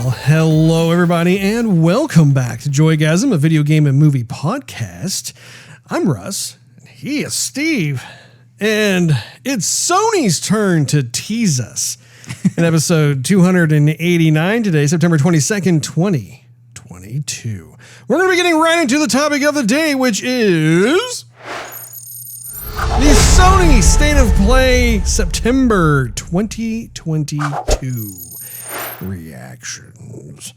Well, hello everybody and welcome back to Joygasm, a video game and movie podcast. I'm Russ, and he is Steve, and it's Sony's turn to tease us in episode 289 today, September 22nd, 2022. We're going to be getting right into the topic of the day, which is the Sony State of Play September 2022 reactions.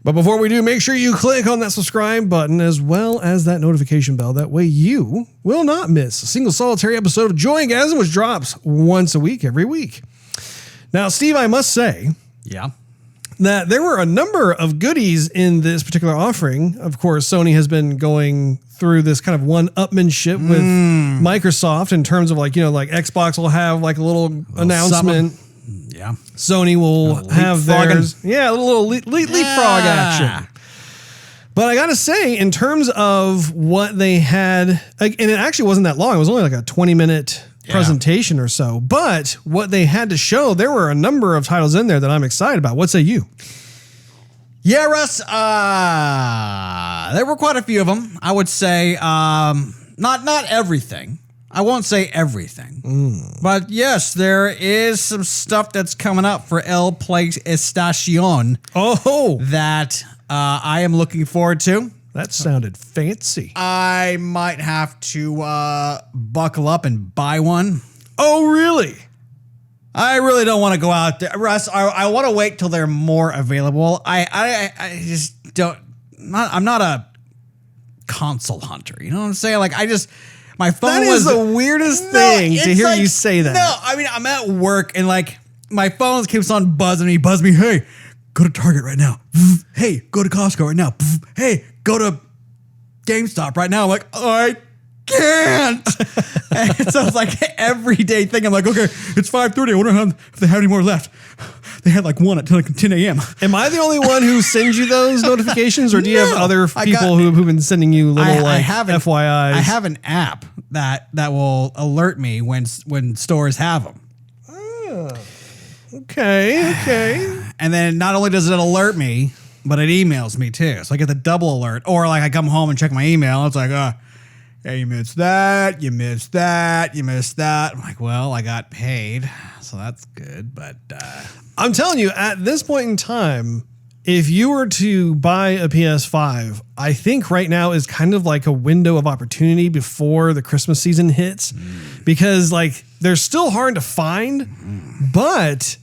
But before we do, make sure you click on that subscribe button as well as that notification bell. That way you will not miss a single solitary episode of Joygasm, which drops once a week every week. Now, Steve, I must say, that there were a number of goodies in this particular offering. Of course, Sony has been going through this kind of one-upmanship with Microsoft in terms of like Xbox will have like a little announcement. Yeah. Sony will have theirs. Yeah, a little leapfrog action. But I got to say, in terms of what they had, and it actually wasn't that long. It was only like a 20-minute presentation or so. But what they had to show, there were a number of titles in there that I'm excited about. What say you? Yeah, Russ, there were quite a few of them. I would say not everything. I won't say everything. But yes, there is some stuff that's coming up for El PlayStation that I am looking forward to. That sounded fancy. I might have to buckle up and buy one. Oh, really? I really don't want to go out there. Russ, I want to wait till they're more available. I just don't, I'm not a console hunter. You know what I'm saying? Like, my phone was the weirdest thing to hear you say that. No, I mean, I'm at work and like my phone keeps on buzzing me. Hey, go to Target right now. Hey, go to Costco right now. Hey, go to GameStop right now. I'm like, I can't. And so it's like everyday thing. I'm like, okay, it's 5:30. I wonder if they have any more left. They had like one at 10 a.m. Am I the only one who sends you those notifications, or do you have other people who've been sending you little FYIs? I have an app that will alert me when stores have them. Oh, okay. And then not only does it alert me, but it emails me too. So I get the double alert. Or like I come home and check my email. It's like, yeah, you missed that. You missed that. You missed that. I'm like, well, I got paid, so that's good. But I'm telling you, at this point in time, if you were to buy a PS5, I think right now is kind of like a window of opportunity before the Christmas season hits, because like they're still hard to find, but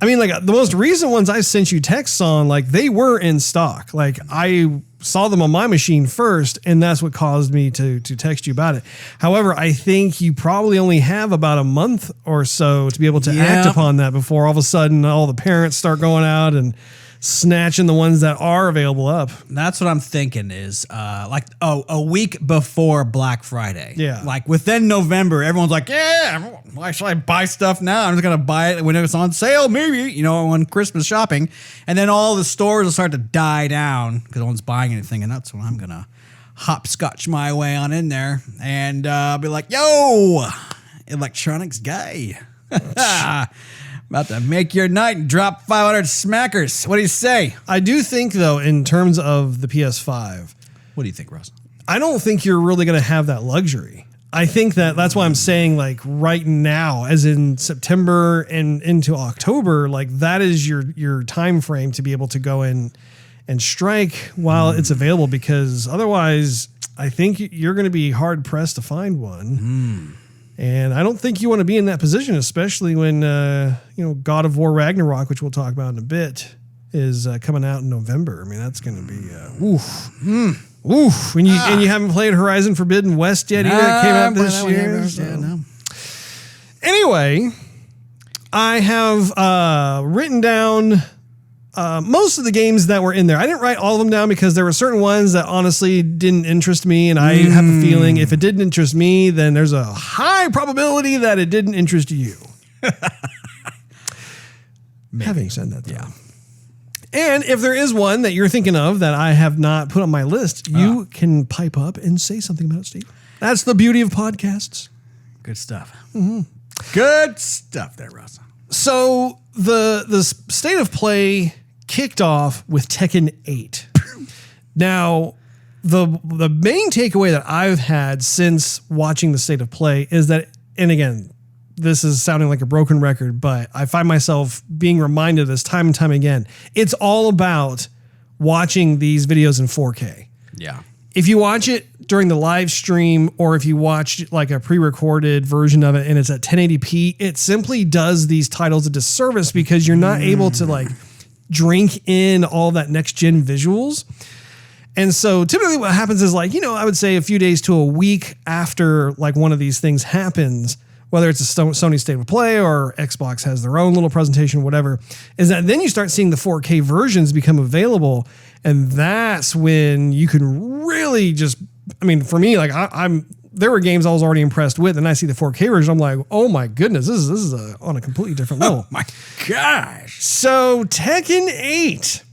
I mean, like the most recent ones I sent you texts on, like they were in stock. Like I saw them on my machine first, and that's what caused me to text you about it. However, I think you probably only have about a month or so to be able to act upon that before all of a sudden all the parents start going out and snatching the ones that are available up. That's what I'm thinking is like a week before Black Friday. Yeah. Like within November, everyone's like, yeah, why should I buy stuff now? I'm just going to buy it when it's on sale, maybe, on Christmas shopping. And then all the stores will start to die down because no one's buying anything. And that's when I'm going to hopscotch my way on in there and be like, yo, electronics guy. About to make your night and drop 500 smackers. What do you say? I do think, though, in terms of the PS5. What do you think, Russ? I don't think you're really going to have that luxury. I think that's why I'm saying like right now, as in September and into October, like that is your time frame to be able to go in and strike while it's available, because otherwise I think you're going to be hard pressed to find one. And I don't think you want to be in that position, especially when, God of War Ragnarok, which we'll talk about in a bit, is coming out in November. I mean, that's going to be, oof. And you haven't played Horizon Forbidden West yet either. It came out this year. So. Anyway, I have written down most of the games that were in there. I didn't write all of them down because there were certain ones that honestly didn't interest me. And I have a feeling if it didn't interest me, then there's a high probability that it didn't interest you. Having said that, though. And if there is one that you're thinking of that I have not put on my list, you can pipe up and say something about it, Steve. That's the beauty of podcasts. Good stuff. Good stuff there, Russ. So the State of Play kicked off with Tekken 8. Now, the main takeaway that I've had since watching the State of Play is that, and again, this is sounding like a broken record, but I find myself being reminded of this time and time again. It's all about watching these videos in 4K. Yeah. If you watch it during the live stream, or if you watch like a pre-recorded version of it and it's at 1080p, it simply does these titles a disservice because you're not able to like drink in all that next gen visuals. And so typically what happens is like, I would say a few days to a week after like one of these things happens, whether it's a Sony State of Play or Xbox has their own little presentation, whatever, is that then you start seeing the 4K versions become available. And that's when you can really just, for me, like there were games I was already impressed with, and I see the 4K version, I'm like, oh my goodness, this is on a completely different level. Oh my gosh. So Tekken 8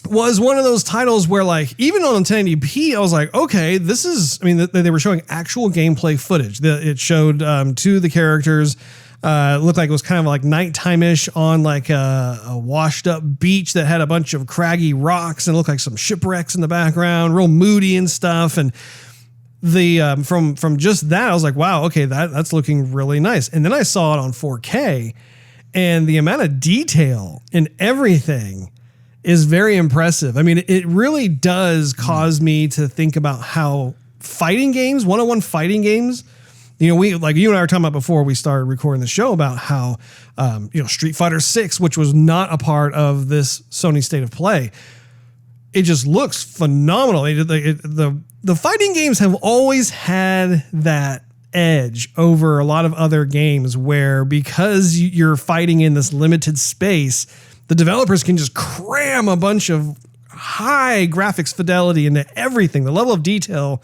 was one of those titles where like, even on 1080p, I was like, okay, this is, they were showing actual gameplay footage. It showed two of the characters. It looked like it was kind of like nighttime-ish on like a washed up beach that had a bunch of craggy rocks and it looked like some shipwrecks in the background, real moody and stuff. And the from just that, I was like, wow, okay, that's looking really nice. And then I saw it on 4K, and the amount of detail in everything is very impressive. It really does cause me to think about how fighting games, one-on-one fighting games, we, like you and I were talking about before we started recording the show, about how, Street Fighter 6, which was not a part of this Sony State of Play, it just looks phenomenal. The fighting games have always had that edge over a lot of other games where, because you're fighting in this limited space, the developers can just cram a bunch of high graphics fidelity into everything. The level of detail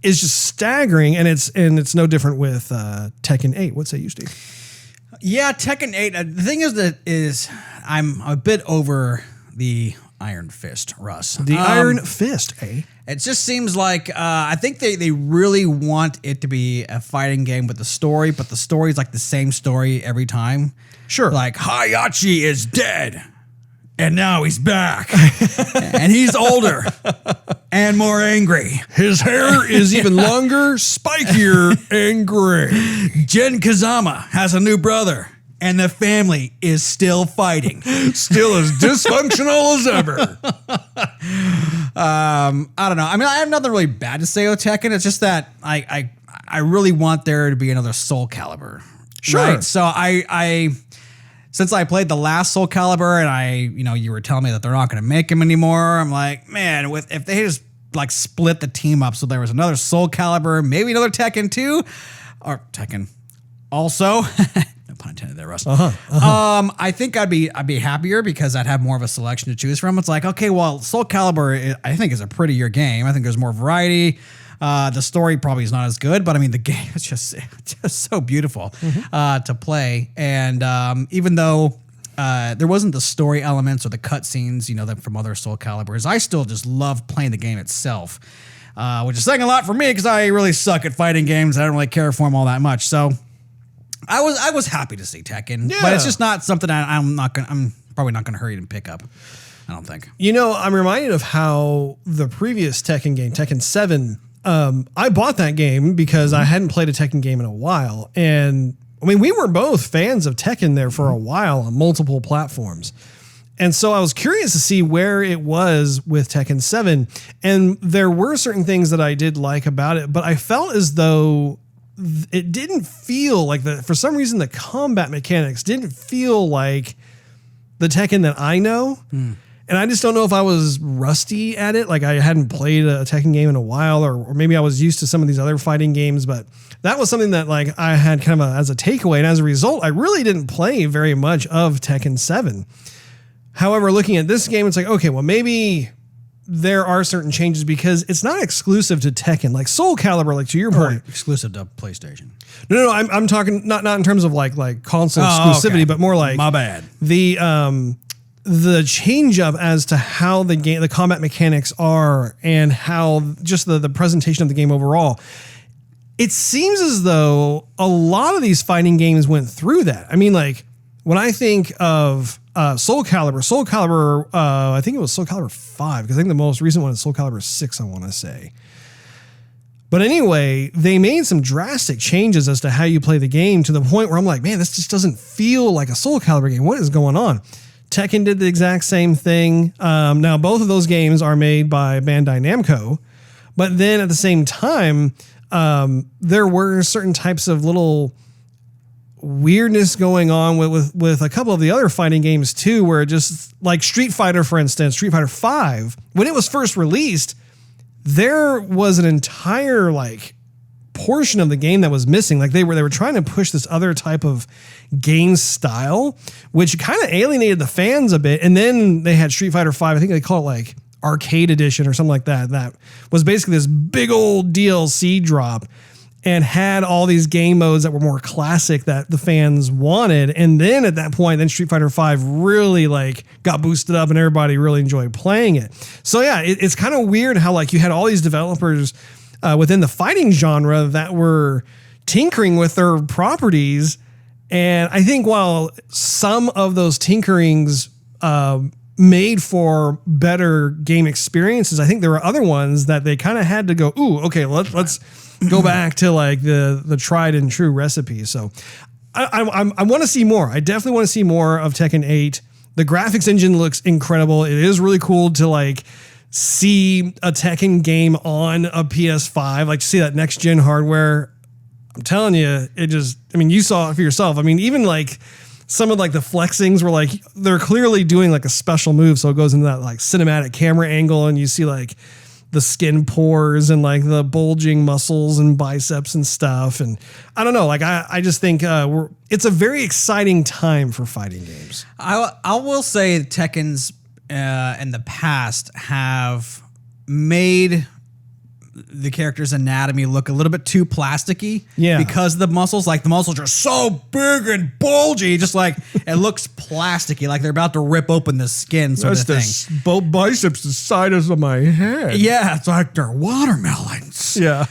is just staggering, and it's no different with Tekken 8. What say you, Steve? Yeah, Tekken 8. The thing is I'm a bit over the Iron Fist, Russ. The Iron Fist, eh? It just seems like I think they really want it to be a fighting game with the story, but the story is like the same story every time. Sure. Like, Hayachi is dead, and now he's back, and he's older and more angry. His hair is even longer, spikier, and gray. Jin Kazama has a new brother, and the family is still fighting. Still as dysfunctional as ever. I don't know. I have nothing really bad to say about Tekken. It's just that I really want there to be another Soul Calibur. Sure. Right? So I since I played the last Soul Calibur, and you were telling me that they're not going to make him anymore, I'm like, man, if they just like split the team up so there was another Soul Calibur, maybe another Tekken 2, or Tekken also. No pun intended there, Russ. I think I'd be happier because I'd have more of a selection to choose from. It's like, okay, well, Soul Calibur, I think, is a prettier game. I think there's more variety. The story probably is not as good, but the game is just so beautiful to play. And even though there wasn't the story elements or the cutscenes, that from other Soul Caliburs, I still just love playing the game itself, which is saying a lot for me because I really suck at fighting games. I don't really care for them all that much. So I was happy to see Tekken, but it's just not something I'm probably not gonna hurry and pick up. I don't think. I'm reminded of how the previous Tekken game, Tekken 7. I bought that game because I hadn't played a Tekken game in a while. And we were both fans of Tekken there for a while on multiple platforms. And so I was curious to see where it was with Tekken 7. And there were certain things that I did like about it, but I felt as though it didn't feel like for some reason, the combat mechanics didn't feel like the Tekken that I know. And I just don't know if I was rusty at it. Like I hadn't played a Tekken game in a while, or maybe I was used to some of these other fighting games, but that was something that like I had kind of as a takeaway. And as a result, I really didn't play very much of Tekken 7. However, looking at this game, it's like, okay, well, maybe there are certain changes because it's not exclusive to Tekken. Like Soul Calibur, like to your point. Exclusive to PlayStation. No, I'm talking not in terms of like console exclusivity, okay, but more like my bad. The change up as to how the combat mechanics are and how just the presentation of the game overall. It seems as though a lot of these fighting games went through that. Like when I think of Soul Calibur. Soul Calibur, I think it was Soul Calibur 5, because I think the most recent one is Soul Calibur 6, I want to say. But anyway, they made some drastic changes as to how you play the game to the point where I'm like, man, this just doesn't feel like a Soul Calibur game. What is going on? Tekken did the exact same thing. Now, both of those games are made by Bandai Namco. But then at the same time, there were certain types of little weirdness going on with a couple of the other fighting games too, where just like Street Fighter, for instance, Street Fighter 5, when it was first released, there was an entire like portion of the game that was missing. Like they were trying to push this other type of game style, which kind of alienated the fans a bit. And then they had Street Fighter 5, I think they call it like Arcade Edition or something like that. That was basically this big old DLC drop and had all these game modes that were more classic that the fans wanted. And then at that point, then Street Fighter 5 really like got boosted up and everybody really enjoyed playing it. So yeah, it's kind of weird how like you had all these developers within the fighting genre that were tinkering with their properties. And I think while some of those tinkerings made for better game experiences, I think there were other ones that they kind of had to go, ooh, okay, let's go back to like the tried and true recipe. So I want to see more. I definitely want to see more of Tekken 8. The graphics engine looks incredible. It is really cool to like see a Tekken game on a PS5, like to see that next gen hardware. I'm telling you, you saw it for yourself. I mean, even like some of like the flexings were like, they're clearly doing like a special move. So it goes into that like cinematic camera angle and you see like the skin pores and like the bulging muscles and biceps and stuff. And I don't know, like I just think it's a very exciting time for fighting games. I will say Tekken's in the past have made the character's anatomy look a little bit too plasticky. Yeah. Because the muscles are so big and bulgy, just like it looks plasticky, like they're about to rip open the skin sort of thing. Both biceps the size of my head. Yeah, it's like they're watermelons. Yeah.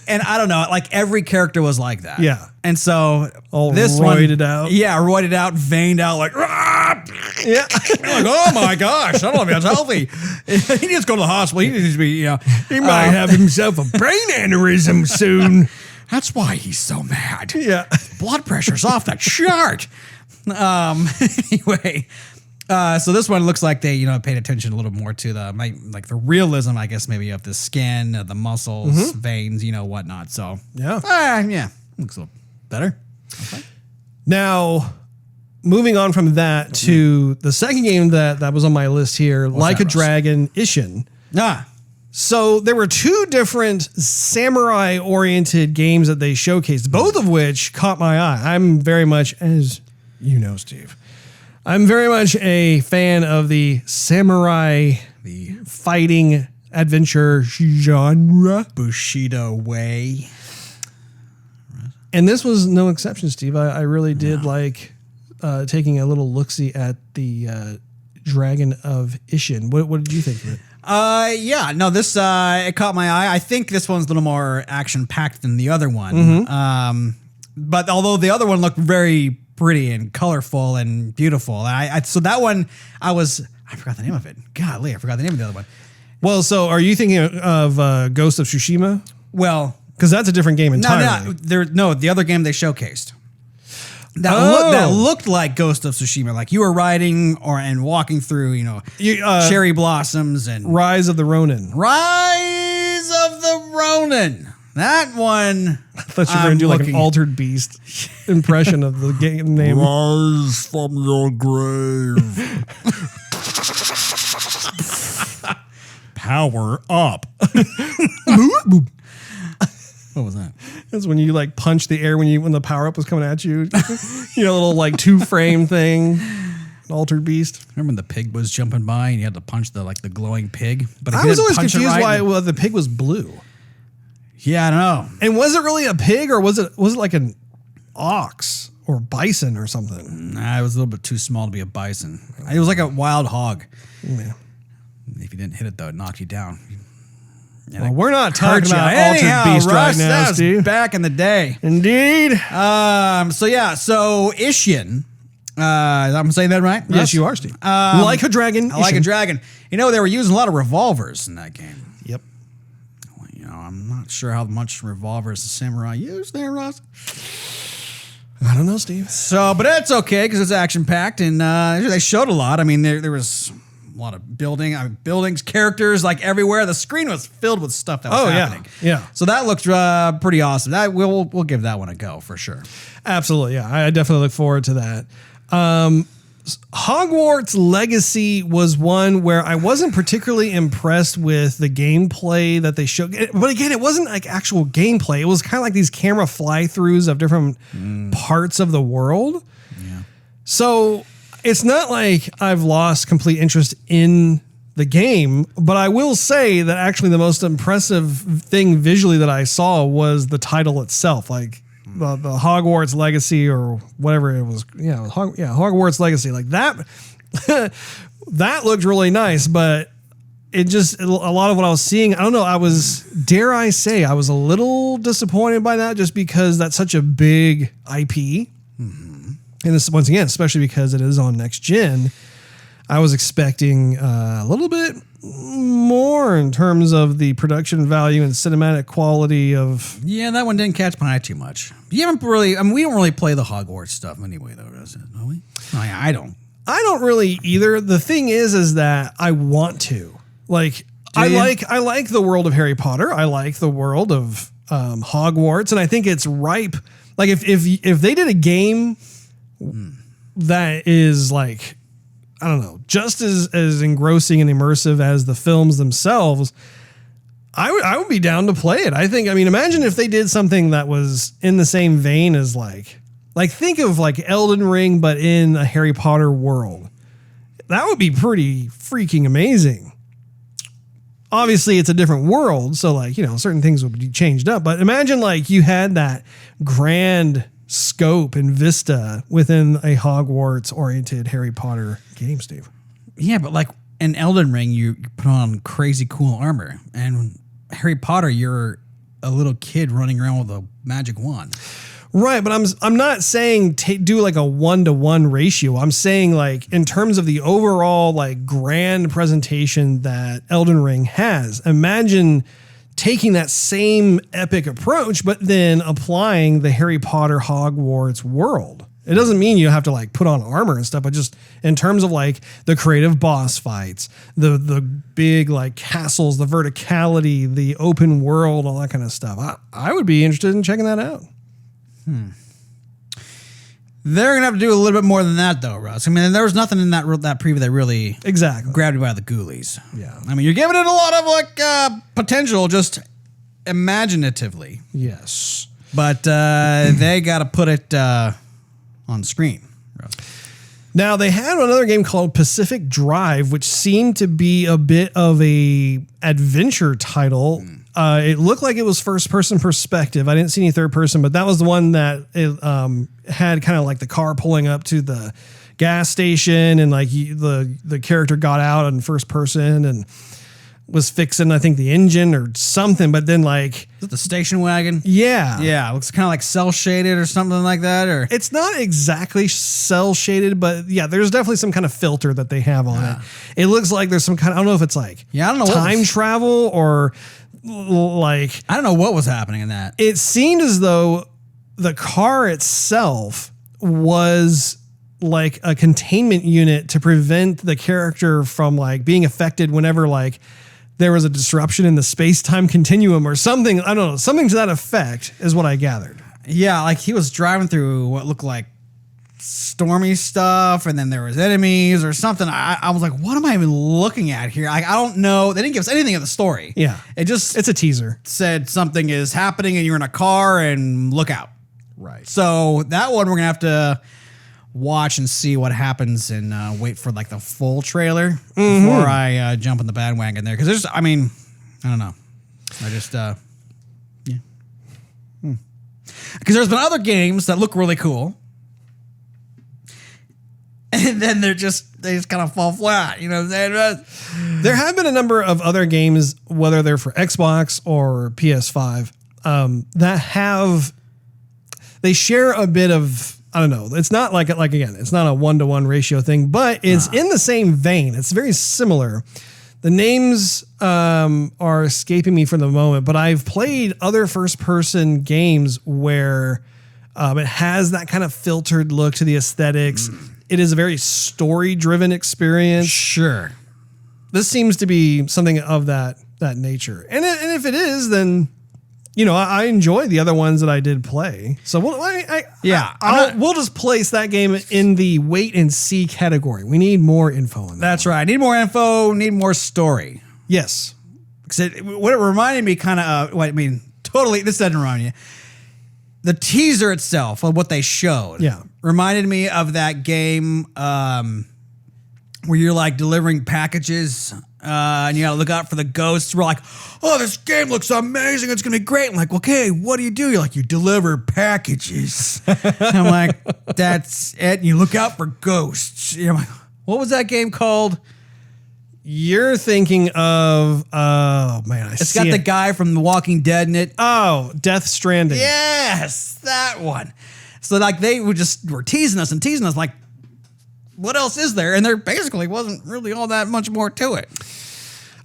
And I don't know, like every character was like that. Yeah. And so all this roided one, out. Yeah, roided out, veined out, like, yeah. Like, oh my gosh, I don't know if that's healthy. He needs to go to the hospital. He needs to be, he might have himself a brain aneurysm soon. That's why he's so mad. Yeah. Blood pressure's off the chart. Anyway, so this one looks like they, paid attention a little more to the realism, I guess, maybe of the skin, the muscles, veins, whatnot. So yeah, looks a little better. Okay. Now, moving on from that to the second game that was on my list here, Like a Dragon Ishin. So there were two different samurai-oriented games that they showcased, both of which caught my eye. I'm very much, as you know, Steve, I'm very much a fan of the samurai, the fighting adventure genre. Bushido way. And this was no exception, Steve. I really did like taking a little look-see at the Dragon of Ishin. What did you think of it? This it caught my eye. I think this one's a little more action-packed than the other one. But although the other one looked very pretty and colorful and beautiful, so that one I forgot the name of it. Golly, I forgot the name of the other one. Well, so are you thinking of Ghost of Tsushima? Well, because that's a different game entirely. No, the other game they showcased. That looked like Ghost of Tsushima, like you were riding and walking through, cherry blossoms and Rise of the Ronin. Rise of the Ronin. That one. I thought you were going to do like an Altered Beast impression of the game name. Rise from your grave. Power up. What was that? That's when you like punch the air when the power up was coming at you. A little like 2-frame thing. An Altered Beast. Remember when the pig was jumping by and you had to punch the glowing pig? But I was always confused why the pig was blue. Yeah, I don't know. And was it really a pig or was it like an ox or bison or something? Nah, it was a little bit too small to be a bison. It was like a wild hog. Yeah. If you didn't hit it though, it knocked you down. Yeah, well, we're not talking about Altered Beast right now, Steve. Back in the day. Indeed. So Ishin I'm saying that right? Yes, Russ? you are, Steve. Like a Dragon. I like a dragon. You know, they were using a lot of revolvers in that game. Yep. Well, you know, I'm not sure how much revolvers the samurai used there, Russ. I don't know, Steve. So, but that's okay because it's action packed and they showed a lot. I mean, there was a lot of buildings, characters like everywhere. The screen was filled with stuff that was happening. Yeah. So that looked pretty awesome. That we'll give that one a go for sure. Absolutely. Yeah. I definitely look forward to that. Hogwarts Legacy was one where I wasn't particularly impressed with the gameplay that they showed. But again, it wasn't like actual gameplay. It was kind of like these camera fly-throughs of different parts of the world. Yeah. So it's not like I've lost complete interest in the game, but I will say that actually the most impressive thing visually that I saw was the title itself. Like, the Hogwarts Legacy or whatever it was, Hogwarts Legacy, like that. That looked really nice, but a lot of what I was seeing, I don't know. Dare I say, I was a little disappointed by that, just because that's such a big IP, and this once again, especially because it is on next gen. I was expecting a little bit more in terms of the production value and cinematic quality of. Yeah, that one didn't catch my eye too much. You haven't really. I mean, we don't really play the Hogwarts stuff anyway, though, does it? Do we? I don't. I don't really either. The thing is that I want to. Like, I like the world of Harry Potter. I like the world of Hogwarts, and I think it's ripe. Like, if they did a game that is like, I don't know, just as engrossing and immersive as the films themselves, I would be down to play it. I mean, imagine if they did something that was in the same vein as like think of like Elden Ring, but in a Harry Potter world. That would be pretty freaking amazing. Obviously, it's a different world, so like, you know, certain things would be changed up. But imagine like you had that grand scope and vista within a Hogwarts-oriented Harry Potter game, Steve. Yeah, but like in Elden Ring, you put on crazy cool armor, and Harry Potter, you're a little kid running around with a magic wand. Right, but I'm not saying do like a 1-to-1 ratio. I'm saying like in terms of the overall like grand presentation that Elden Ring has. Imagine taking that same epic approach, but then applying the Harry Potter Hogwarts world. It doesn't mean you have to like put on armor and stuff, but just in terms of like the creative boss fights, the big like castles, the verticality, the open world, all that kind of stuff. I would be interested in checking that out. They're gonna have to do a little bit more than that, though, Russ. I mean, there was nothing in that preview that really grabbed me by the ghoulies. Yeah, I mean, you're giving it a lot of like potential, just imaginatively. Yes, but they got to put it on screen. Russ. Now they had another game called Pacific Drive, which seemed to be a bit of a adventure title. It looked like it was first-person perspective. I didn't see any third-person, but that was the one that it had kind of like the car pulling up to the gas station, and like the character got out in first person and was fixing, I think, the engine or something. But then like, is it the station wagon? Yeah, it looks kind of like cell shaded or something like that. Or it's not exactly cell shaded, but yeah, there's definitely some kind of filter that they have on it. It looks like there's some kind of, I don't know if it's like I don't know time travel or. Like, I don't know what was happening in that. It seemed as though the car itself was like a containment unit to prevent the character from like being affected whenever like there was a disruption in the space-time continuum or something. I don't know, something to that effect is what I gathered. Yeah, like he was driving through what looked like stormy stuff, and then there was enemies or something. I was like, what am I even looking at here? I don't know. They didn't give us anything of the story. Yeah. It's a teaser. Said something is happening and you're in a car and look out. Right. So that one we're going to have to watch and see what happens and wait for like the full trailer before I jump on the bandwagon there. Because there's, I mean, I don't know. I just, yeah. Because there's been other games that look really cool. And then they just kind of fall flat, you know what I'm saying? There have been a number of other games, whether they're for Xbox or PS5, they share a bit of I don't know. It's not like again, it's not a 1-to-1 ratio thing, but it's in the same vein. It's very similar. The names are escaping me for the moment, but I've played other first-person games where it has that kind of filtered look to the aesthetics. It is a very story-driven experience. Sure. This seems to be something of that nature. And if it is, then, you know, I enjoy the other ones that I did play. So we'll just place that game in the wait and see category. We need more info on that. That's right. Need more info, need more story. Yes. What it reminded me kind of, totally, this doesn't remind you. The teaser itself of what they showed reminded me of that game where you're like delivering packages and you gotta look out for the ghosts. We're like, oh, this game looks amazing. It's gonna be great. I'm like, okay, what do? You're like, you deliver packages. I'm like, that's it. And you look out for ghosts. You're like, what was that game called? You're thinking of, oh man, It's got the guy from The Walking Dead in it. Oh, Death Stranding. Yes, that one. So like they were teasing us like, what else is there? And there basically wasn't really all that much more to it.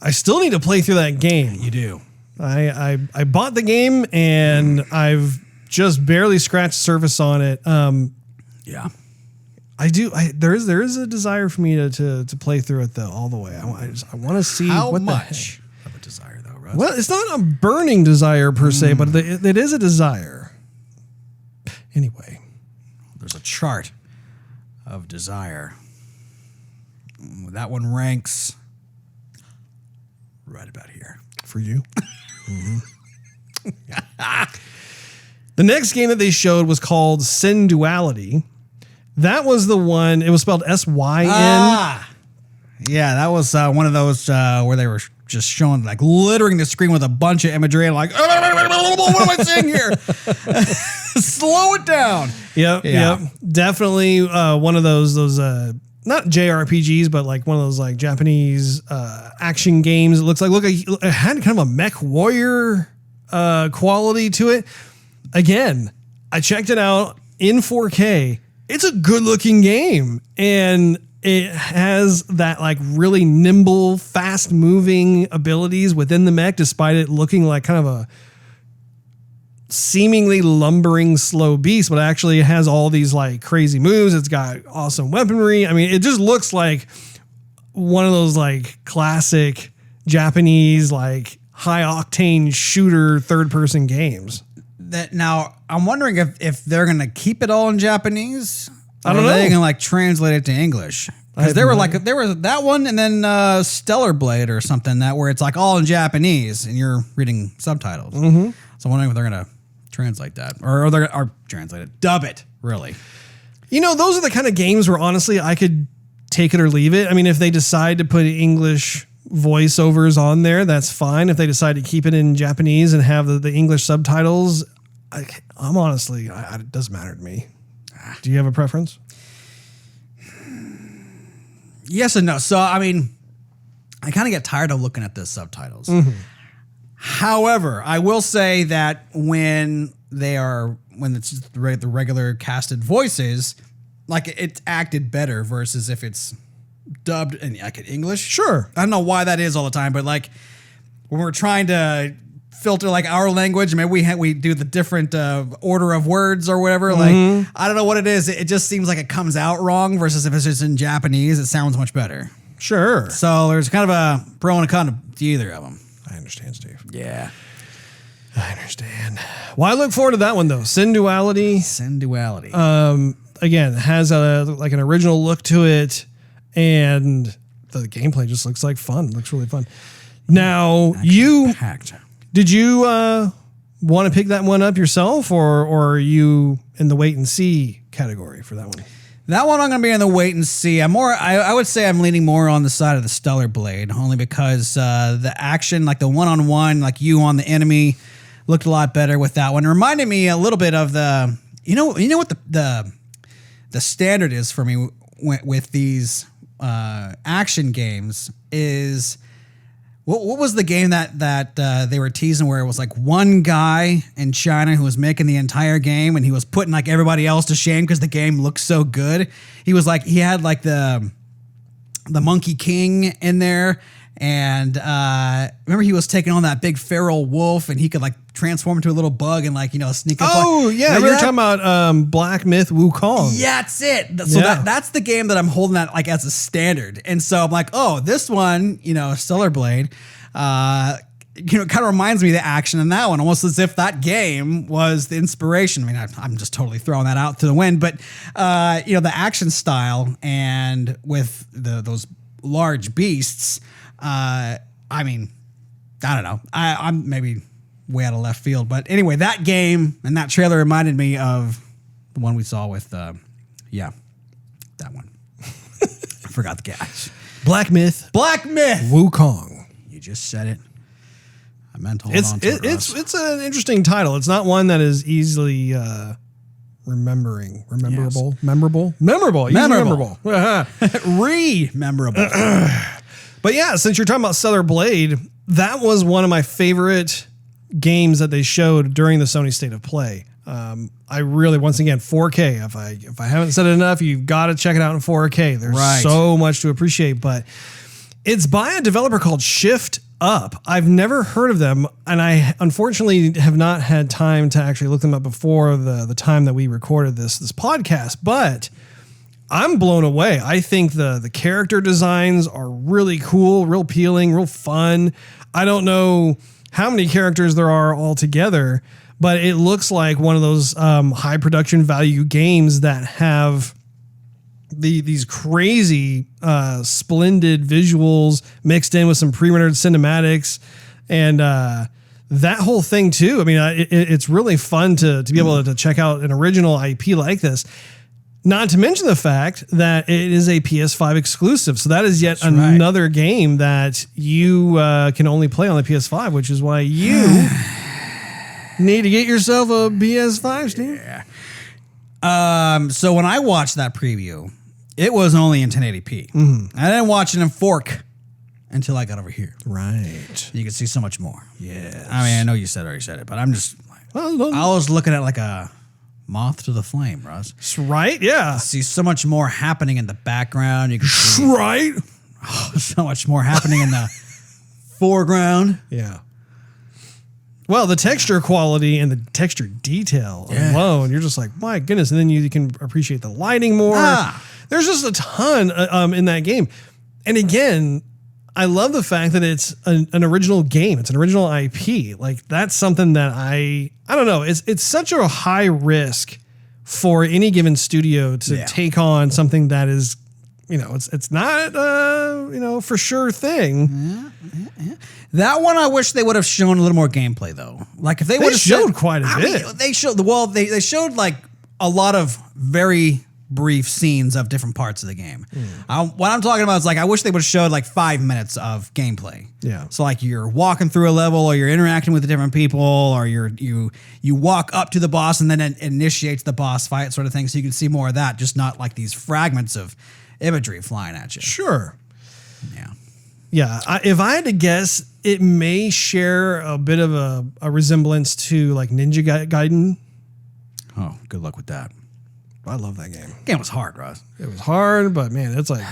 I still need to play through that game. You do. I bought the game and I've just barely scratched the surface on it. Yeah. I do. There is a desire for me to play through it though all the way. I want to see how what much of a desire though, Russ? Well, it's not a burning desire per se, but it is a desire. Anyway, there's a chart of desire. That one ranks right about here for you. The next game that they showed was called Synduality. That was the one. It was spelled S-Y-N. Yeah, that was one of those where they were just showing, like, littering the screen with a bunch of imagery and like, what am I seeing here? Slow it down. Yep. Definitely one of those not JRPGs, but like one of those like Japanese action games. It looks like it had kind of a mech warrior quality to it. Again, I checked it out in 4K. It's a good looking game, and it has that like really nimble, fast moving abilities within the mech, despite it looking like kind of a seemingly lumbering slow beast, but actually it has all these like crazy moves. It's got awesome weaponry. I mean, it just looks like one of those like classic Japanese, like high octane shooter third person games. Now, I'm wondering if they're going to keep it all in Japanese. I don't know. Are they going to like translate it to English? Because there was that one and then Stellar Blade or something where it's like all in Japanese and you're reading subtitles. Mm-hmm. So I'm wondering if they're going to translate that or they're going to translate it, dub it, really. You know, those are the kind of games where honestly I could take it or leave it. I mean, if they decide to put English voiceovers on there, that's fine. If they decide to keep it in Japanese and have the English subtitles, I'm honestly, it doesn't matter to me. Do you have a preference? Yes and no. So, I mean, I kind of get tired of looking at the subtitles. Mm-hmm. However, I will say that when it's the regular casted voices, like it's acted better versus if it's dubbed in like in English. Sure. I don't know why that is all the time, but like when we're trying to filter like our language, maybe we do the different order of words or whatever. Mm-hmm. Like I don't know what it is. It just seems like it comes out wrong versus if it's just in Japanese, it sounds much better. Sure. So there's kind of a pro and a con to either of them. I understand, Steve. Yeah. I understand. Well, I look forward to that one though. Synduality. Again, has like an original look to it, and the gameplay just looks like fun. Looks really fun. Now, did you want to pick that one up yourself, or are you in the wait and see category for that one? That one I'm going to be in the wait and see. I would say I'm leaning more on the side of the Stellar Blade, only because the action, like the one-on-one, like you on the enemy, looked a lot better with that one. It reminded me a little bit of the, you know what the standard is for me with these action games is What was the game that they were teasing where it was like one guy in China who was making the entire game and he was putting like everybody else to shame because the game looked so good. He had like the Monkey King in there, and remember he was taking on that big feral wolf and he could like transform into a little bug and like sneak up. Oh yeah, remember you're talking about Black Myth Wukong. Yeah, that's it. So that's the game that I'm holding that like as a standard. And so I'm like, oh, this one, Stellar Blade, kind of reminds me of the action in that one, almost as if that game was the inspiration. I mean, I'm just totally throwing that out to the wind, but the action style and with those large beasts, I mean, I don't know. I'm maybe way out of left field, but anyway, that game and that trailer reminded me of the one we saw with, that one. I forgot the guys. Black Myth Wukong. You just said it. I meant to hold on to it. It's an interesting title. It's not one that is easily memorable. Rememberable. But yeah, since you're talking about Stellar Blade, that was one of my favorite games that they showed during the Sony State of Play. I really, once again, 4K. If I haven't said it enough, you've got to check it out in 4K. There's so much to appreciate, but it's by a developer called Shift Up. I've never heard of them, and I unfortunately have not had time to actually look them up before the time that we recorded this podcast, but I'm blown away. I think the character designs are really cool, real appealing, real fun. I don't know how many characters there are altogether, but it looks like one of those high production value games that have these crazy, splendid visuals mixed in with some pre-rendered cinematics, and that whole thing too. I mean, it's really fun to be able to check out an original IP like this. Not to mention the fact that it is a PS5 exclusive. So that is yet another game that you can only play on the PS5, which is why you need to get yourself a PS5, Steve. Yeah. So when I watched that preview, it was only in 1080p. Mm-hmm. I didn't watch it in 4K until I got over here. Right. You can see so much more. Yes. I mean, I know you already said it, but I'm just like, I was looking at like a moth to the flame, Russ. Right? Yeah. See so much more happening in the background. You can see so much more happening in the foreground. Yeah. Well, the texture quality and the texture detail alone, you're just like, my goodness. And then you can appreciate the lighting more. There's just a ton in that game. And again, I love the fact that it's an original game. It's an original IP. Like, that's something that I don't know. It's such a high risk for any given studio to take on something that is, it's not for sure thing. Yeah. That one, I wish they would have shown a little more gameplay though. Like if they would have showed quite a bit. They showed like a lot of very brief scenes of different parts of the game. What I'm talking about is like I wish they would have showed like 5 minutes of gameplay. Yeah. So like you're walking through a level, or you're interacting with the different people, or you walk up to the boss and then it initiates the boss fight sort of thing. So you can see more of that, just not like these fragments of imagery flying at you. Sure. Yeah. Yeah. If I had to guess, it may share a bit of a resemblance to like Ninja Gaiden. Oh, good luck with that. I love that game. Game was hard, Russ. It was hard, but man, it's like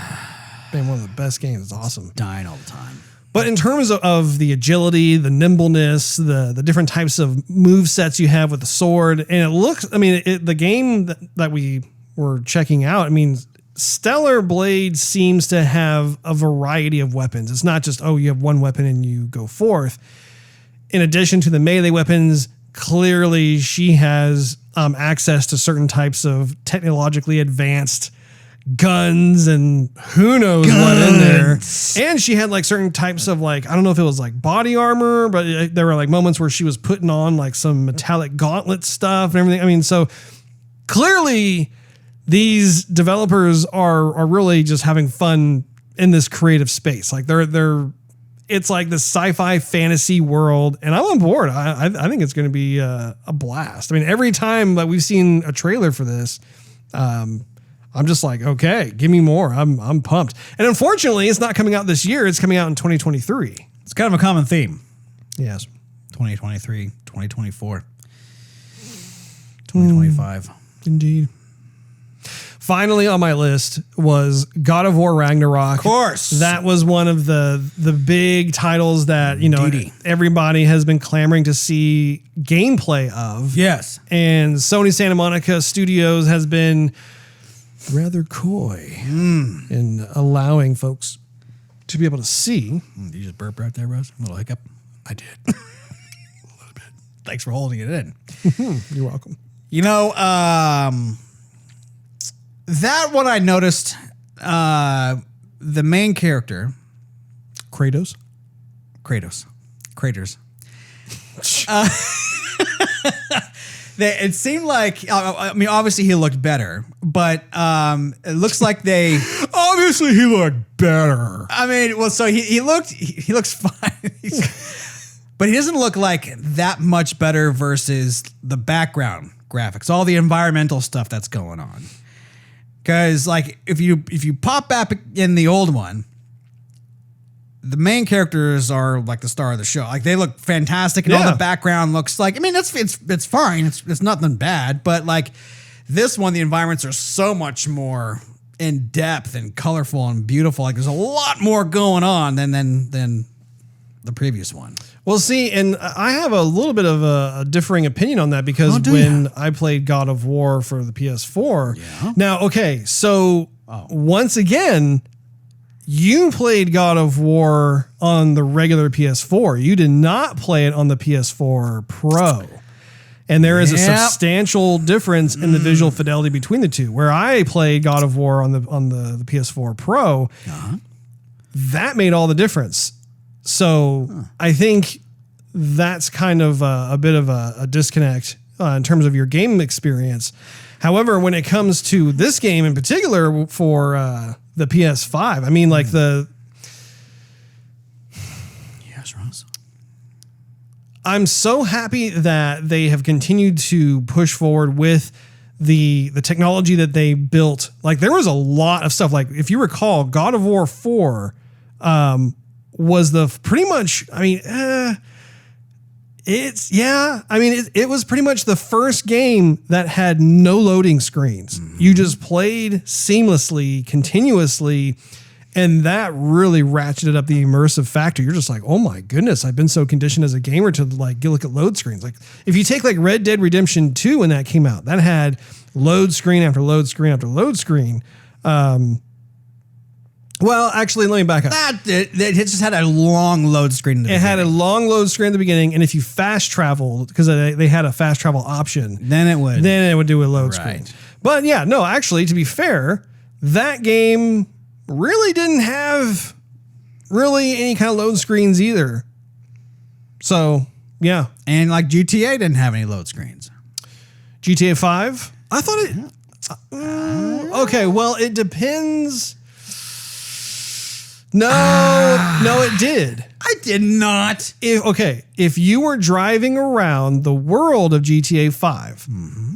been one of the best games. It's awesome. Dying all the time. But in terms of the agility, the nimbleness, the different types of move sets you have with the sword, and it looks, I mean, the game that we were checking out, I mean, Stellar Blade seems to have a variety of weapons. It's not just, you have one weapon and you go forth. In addition to the melee weapons, clearly she has access to certain types of technologically advanced guns and who knows what in there. And she had like certain types of like, I don't know if it was like body armor, but there were like moments where she was putting on like some metallic gauntlet stuff and everything. I mean, so clearly these developers are really just having fun in this creative space. Like it's like the sci-fi fantasy world, and I'm on board. I think it's going to be a blast. I mean, every time that we've seen a trailer for this, I'm just like, okay, give me more. I'm pumped. And unfortunately, it's not coming out this year. It's coming out in 2023. It's kind of a common theme. Yes. 2023, 2024, 2025. Indeed. Finally on my list was God of War Ragnarok. Of course. That was one of the big titles that, everybody has been clamoring to see gameplay of. Yes. And Sony Santa Monica Studios has been rather coy in allowing folks to be able to see. Did you just burp right there, Russ? A little hiccup? I did. A little bit. Thanks for holding it in. You're welcome. That one I noticed, the main character, Kratos. It seemed like, obviously he looked better, but it looks like they... Obviously he looked better. So he looks fine. But he doesn't look like that much better versus the background graphics, all the environmental stuff that's going on. Because if you pop back in the old one, the main characters are like the star of the show. Like they look fantastic, and all the background looks like. It's fine. It's nothing bad. But like this one, the environments are so much more in depth and colorful and beautiful. Like there's a lot more going on than the previous one. Well, see, and I have a little bit of a differing opinion on that because when I played God of War for the PS4, now, okay, so once again, you played God of War on the regular PS4. You did not play it on the PS4 Pro. And there is a substantial difference in the visual fidelity between the two. Where I played God of War on the PS4 Pro, that made all the difference. So I think that's kind of a bit of a disconnect in terms of your game experience. However, when it comes to this game in particular for the PS5, I mean, like Yes, Ross. I'm so happy that they have continued to push forward with the technology that they built. Like there was a lot of stuff. Like if you recall, God of War 4 was it was pretty much the first game that had no loading screens. You just played seamlessly, continuously, and that really ratcheted up the immersive factor. You're just like, oh my goodness, I've been so conditioned as a gamer to like look at load screens. Like if you take like Red Dead Redemption 2 when that came out, that had load screen after load screen after load screen. Well, actually, let me back up. It just had a long load screen. It had a long load screen at the beginning, and if you fast traveled, because they had a fast travel option, then it would do a load screen. But yeah, no, actually, to be fair, that game really didn't have really any kind of load screens either. So yeah, and like GTA didn't have any load screens. GTA 5, I thought it. Okay, well, it depends. No, it did. I did not. If you were driving around the world of GTA 5,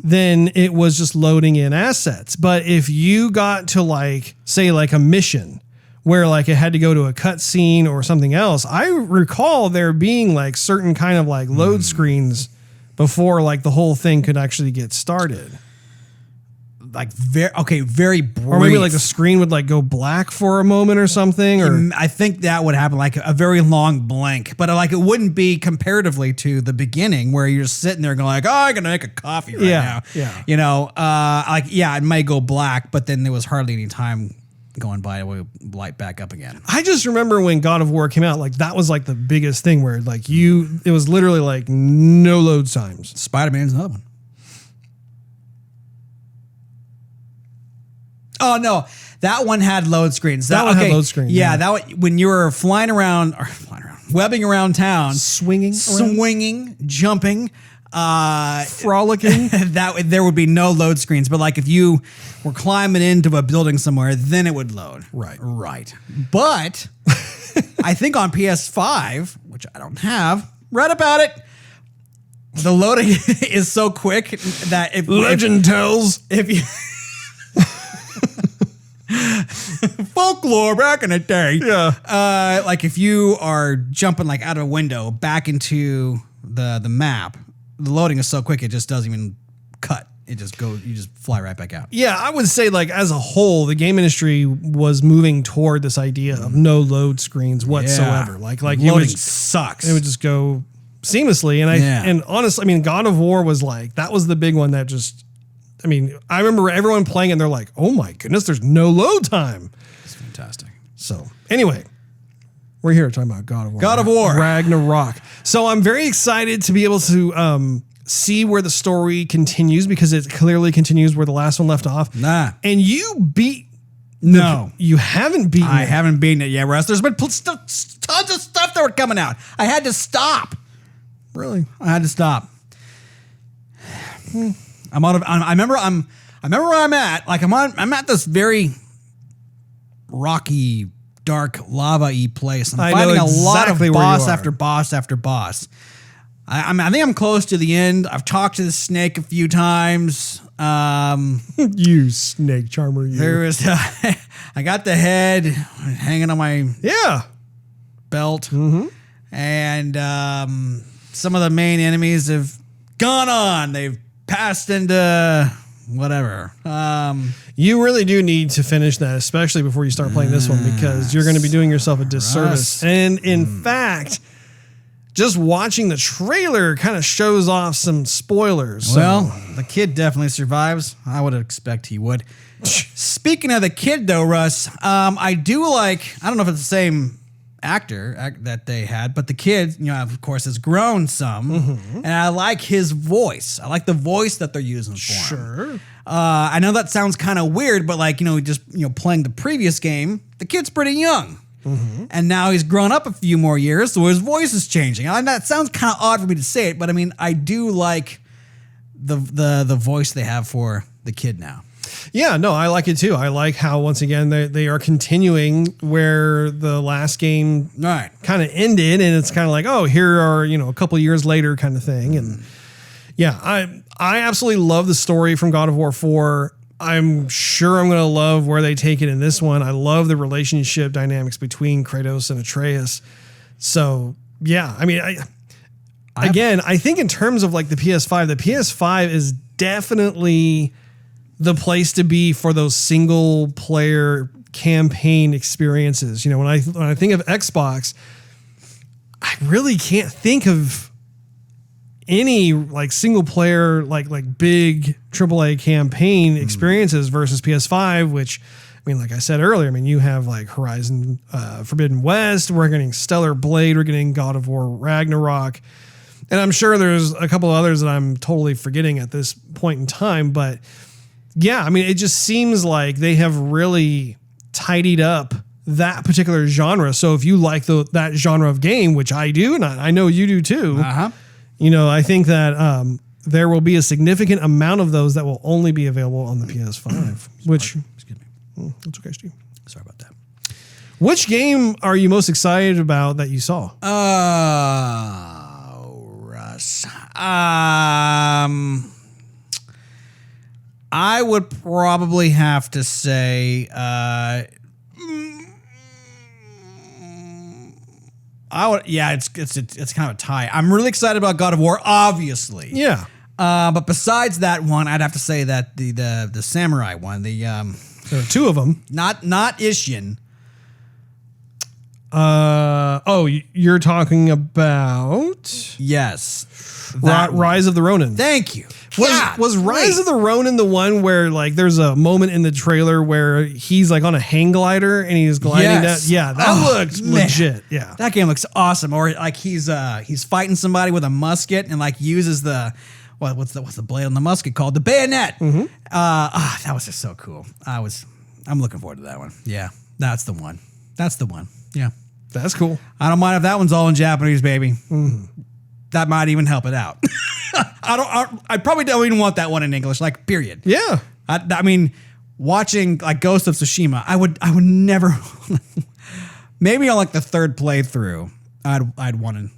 then it was just loading in assets. But if you got to like, say like a mission where like it had to go to a cutscene or something else, I recall there being like certain kind of like load screens before like the whole thing could actually get started. Like very brief. Or maybe like the screen would like go black for a moment or something. Or I think that would happen, like a very long blank. But like it wouldn't be comparatively to the beginning where you're sitting there going like, oh, I'm gonna make a coffee right now. Yeah. You know, it might go black, but then there was hardly any time going by. It would light back up again. I just remember when God of War came out, like that was like the biggest thing where like it was literally like no load times. Spider-Man's another one. Oh no, that one had load screens. That one had load screens. Yeah, that one, when you were webbing around town, swinging, jumping, frolicking, there would be no load screens. But like if you were climbing into a building somewhere, then it would load. Right. But I think on PS5, which I don't have, read about it. The loading is so quick that Legend tells if you. Full folklore back in the day. Yeah. Like if you are jumping like out of a window back into the map, the loading is so quick it just doesn't even cut. It just goes. You just fly right back out. Yeah, I would say like as a whole, the game industry was moving toward this idea of no load screens whatsoever. Yeah. Like loading sucks. It would just go seamlessly. And honestly, I mean, God of War was like that was the big one that just. I mean, I remember everyone playing and they're like, "Oh my goodness, there's no load time." It's fantastic. So anyway, we're here talking about God of War. God of War Ragnarok. So I'm very excited to be able to see where the story continues because it clearly continues where the last one left off. Nah. And you beat. No. You haven't beaten I it. haven't beaten it yet, Russ. There's been tons of stuff that were coming out. I had to stop. Really? I had to stop. I'm out of. I remember where I'm at. Like I'm at this very rocky, dark, lava-y place. I'm fighting a lot of boss after boss after boss. I think I'm close to the end. I've talked to the snake a few times. You snake charmer, you. There was. I got the head hanging on my belt, and some of the main enemies have gone on. They've passed into whatever. You really do need to finish that, especially before you start playing this one, because you're going to be doing yourself a disservice. And in fact, just watching the trailer kind of shows off some spoilers. Well, the kid definitely survives. I would expect he would. Speaking of the kid, though, Russ, I do like. I don't know if it's the same actor that they had, but the kid, of course, has grown some, and I like his voice. I like the voice that they're using for him. Sure. I know that sounds kind of weird, but like just playing the previous game, the kid's pretty young, and now he's grown up a few more years, so his voice is changing. And that sounds kind of odd for me to say it, but I mean, I do like the voice they have for the kid now. Yeah, no, I like it too. I like how, once again, they are continuing where the last game kind of ended, and it's kind of like, oh, here are, a couple of years later kind of thing. And yeah, I absolutely love the story from God of War 4. I'm sure I'm going to love where they take it in this one. I love the relationship dynamics between Kratos and Atreus. So yeah, I mean, I think in terms of like the PS5 is definitely the place to be for those single player campaign experiences. When I think of Xbox, I really can't think of any like single player, like big AAA campaign experiences versus PS5, which, I mean, like I said earlier, I mean, you have like Horizon Forbidden West, we're getting Stellar Blade, we're getting God of War Ragnarok. And I'm sure there's a couple of others that I'm totally forgetting at this point in time, but yeah, I mean, it just seems like they have really tidied up that particular genre. So if you like that genre of game, which I do, and I know you do too, I think that there will be a significant amount of those that will only be available on the PS5, which, excuse me, that's okay, Steve. Sorry about that. Which game are you most excited about that you saw? Russ. I would probably have to say, it's kind of a tie. I'm really excited about God of War, obviously. Yeah. But besides that one, I'd have to say that the samurai one, there are two of them. Not Ishin. You're talking about Rise of the Ronin. Thank you. Was Rise of the Ronin the one where like there's a moment in the trailer where he's like on a hang glider and he's gliding down? Yeah, that looked legit. Yeah, that game looks awesome. Or like he's fighting somebody with a musket and like uses the what's the blade on the musket called? The bayonet. That was just so cool. I'm looking forward to that one. Yeah, that's the one. Yeah, that's cool. I don't mind if that one's all in Japanese, baby. That might even help it out. I probably don't even want that one in English, like, period. Yeah. I mean, watching like Ghost of Tsushima, I would never, maybe on like the third playthrough, I'd want to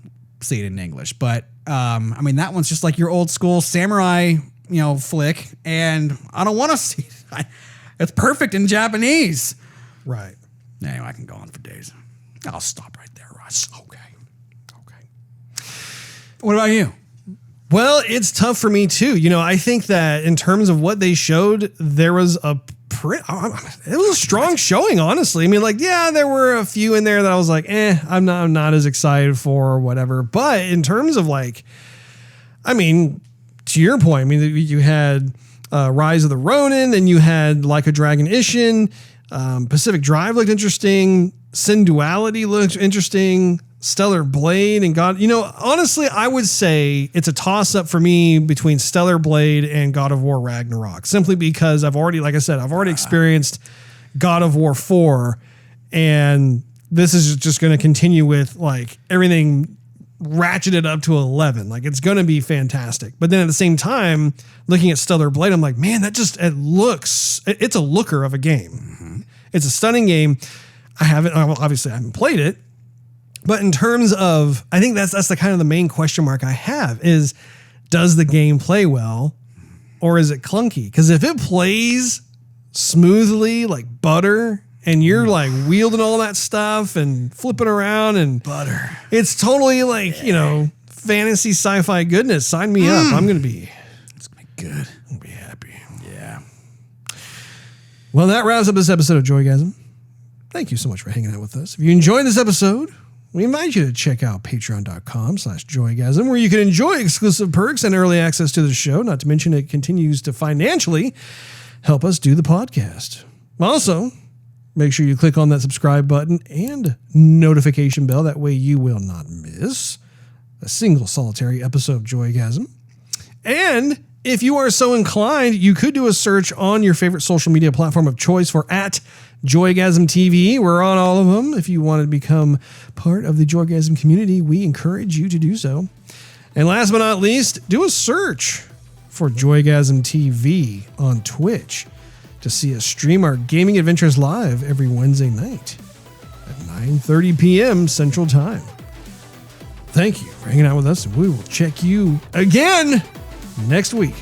see it in English. But, I mean, that one's just like your old school samurai, flick. And I don't want to see it. It's perfect in Japanese. Right. Anyway, I can go on for days. I'll stop right there, Russ. Okay. What about you? Well, it's tough for me too. I think that in terms of what they showed, there was it was a strong showing, honestly. I mean, there were a few in there that I was like, I'm not as excited for or whatever. But in terms of to your point, you had Rise of the Ronin, and you had A Dragon Ishin, Pacific Drive looked interesting, Synduality looked interesting, Stellar Blade and God. Honestly, I would say it's a toss up for me between Stellar Blade and God of War Ragnarok, simply because I've already experienced God of War 4, and this is just going to continue with everything ratcheted up to 11. It's going to be fantastic. But then at the same time, looking at Stellar Blade, I'm like, man, it's a looker of a game. Mm-hmm. It's a stunning game. I haven't played it. But in terms of, I think that's the kind of the main question mark I have is, does the game play well or is it clunky? Because if it plays smoothly like butter and you're wielding all that stuff and flipping around and butter, it's totally fantasy sci-fi goodness. Sign me up. It's going to be good. I'll be happy. Yeah. Well, that wraps up this episode of Joygasm. Thank you so much for hanging out with us. If you enjoyed this episode, we invite you to check out patreon.com/Joygasm, where you can enjoy exclusive perks and early access to the show. Not to mention it continues to financially help us do the podcast. Also, make sure you click on that subscribe button and notification bell. That way you will not miss a single solitary episode of Joygasm. And if you are so inclined, you could do a search on your favorite social media platform of choice for @Joygasm TV. We're on all of them. If you want to become part of the Joygasm community, we encourage you to do so. And last but not least, do a search for Joygasm TV on Twitch to see us stream our gaming adventures live every Wednesday night at 9:30 p.m. Central Time. Thank you for hanging out with us, and we will check you again next week.